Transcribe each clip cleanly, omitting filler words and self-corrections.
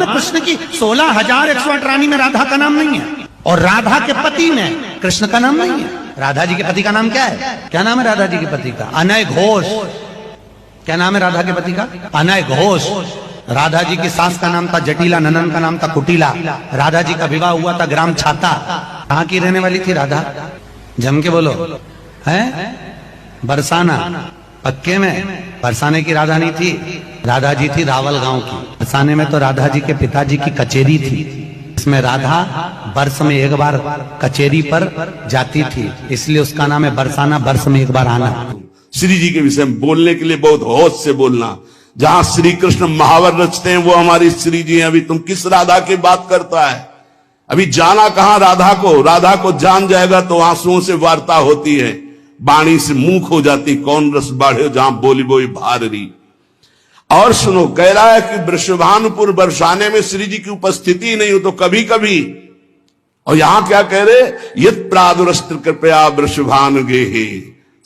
ना, कृष्ण की 16,108 रानी में राधा का नाम नहीं है, और राधा के पति में कृष्ण का नाम नहीं है। राधा जी के पति का नाम क्या है? क्या नाम है राधा जी के पति का? अनय घोष। क्या नाम है राधा के पति का? अनय घोष। राधा जी की सास का नाम था जटिला, ननन का नाम था कुटिला। राधा जी का विवाह हुआ था ग्राम छाता। कहां की रहने वाली थी राधा? जम के बोलो। है बरसाना। पक्के में बरसाने की राधा नहीं थी, राधा जी थी रावल गांव की। बरसाने में तो राधा जी के पिताजी की कचेरी थी, इसमें राधा वर्ष में एक बार कचेरी पर जाती थी, इसलिए उसका नाम है बरसाना, वर्ष में एक बार आना। श्री जी के विषय में बोलने के लिए बहुत होश से बोलना। जहां श्री कृष्ण महावर रचते हैं वो हमारी श्री जी हैं। अभी तुम किस राधा की बात करता है? अभी जाना कहां राधा को? राधा को जान जाएगा तो आंसुओं से वार्ता होती है, बाणी से मुंह हो जाती, कौन रस बाढ़े जहां बोली बोई भारी। और सुनो, कह रहा है कि वृषभानुपुर बरसाने में श्री जी की उपस्थिति नहीं हो तो कभी कभी, और यहां क्या कह रहे? यत् प्रादुरस्त्र कृपया वृषभानुगे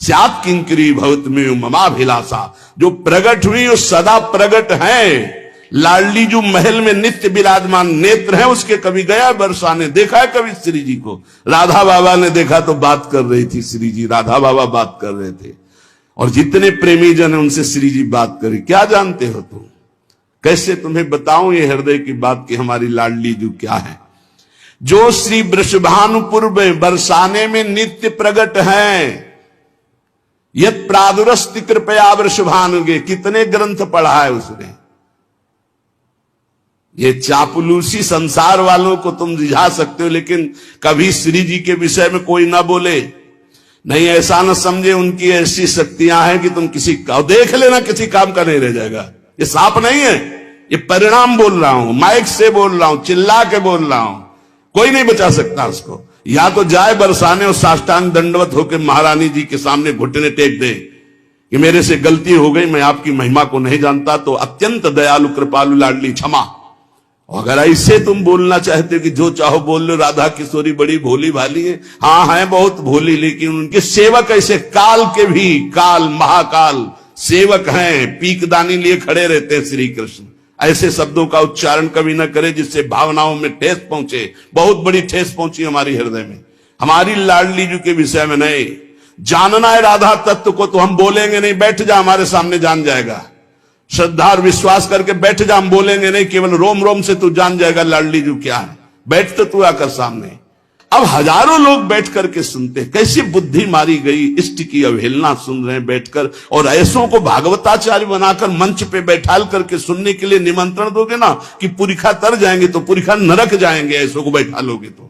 स्यात् किंकरी भवत में ममाभिलाषा। जो प्रगट हुई वो सदा प्रगट है। लाडली जो महल में नित्य विराजमान नेत्र है उसके, कभी गया बरसाने? देखा है कभी श्री जी को? राधा बाबा ने देखा तो बात कर रही थी श्री जी, राधा बाबा बात कर रहे थे। और जितने प्रेमी जन है उनसे श्री जी बात करी। क्या जानते हो तुम? कैसे तुम्हें बताऊं ये हृदय की बात कि हमारी लाडली जो क्या है, जो श्री वृषभानुपुर में बरसाने में नित्य प्रगट है। यत् प्रादुरस्ति कृपया वृषभानुगे, कितने ग्रंथ पढ़ा है उसने। ये चापलूसी संसार वालों को तुम रिझा सकते हो, लेकिन कभी श्री जी के विषय में कोई ना बोले। नहीं, ऐसा न समझे उनकी ऐसी शक्तियां हैं कि तुम किसी का देख लेना किसी काम का नहीं रह जाएगा। ये सांप नहीं है, ये परिणाम बोल रहा हूं, माइक से बोल रहा हूं, चिल्ला के बोल रहा हूं। कोई नहीं बचा सकता उसको। या तो जाए बरसाने और साष्टांग दंडवत होकर महारानी जी के सामने घुटने टेक दे कि मेरे से गलती हो गई, मैं आपकी महिमा को नहीं जानता, तो अत्यंत दयालु कृपालु लाडली क्षमा। अगर ऐसे तुम बोलना चाहते हो कि जो चाहो बोल लो, राधा किशोरी बड़ी भोली भाली है, हाँ है बहुत भोली, लेकिन उनके सेवक ऐसे काल के भी काल महाकाल सेवक हैं, पीकदानी लिए खड़े रहते हैं श्री कृष्ण। ऐसे शब्दों का उच्चारण कभी न करे जिससे भावनाओं में ठेस पहुंचे। बहुत बड़ी ठेस पहुंची हमारी हृदय में हमारी लाडली जी के विषय में। नहीं जानना है राधा तत्व को तो हम बोलेंगे नहीं, बैठ जा हमारे सामने जान जाएगा। श्रद्धा और विश्वास करके बैठ जा, हम बोलेंगे नहीं, केवल रोम रोम से तू जान जाएगा लाडली जी क्या है। बैठ तो तू आकर सामने। अब हजारों लोग बैठ करके सुनते, कैसी बुद्धि मारी गई, इष्ट की अवहेलना सुन रहे हैं बैठकर। और ऐसों को भागवताचार्य बनाकर मंच पे बैठाल करके सुनने के लिए निमंत्रण दोगे ना कि पुरिखा तर जाएंगे तो पुरिखा नरक जाएंगे, ऐसों को बैठा लोगे तो।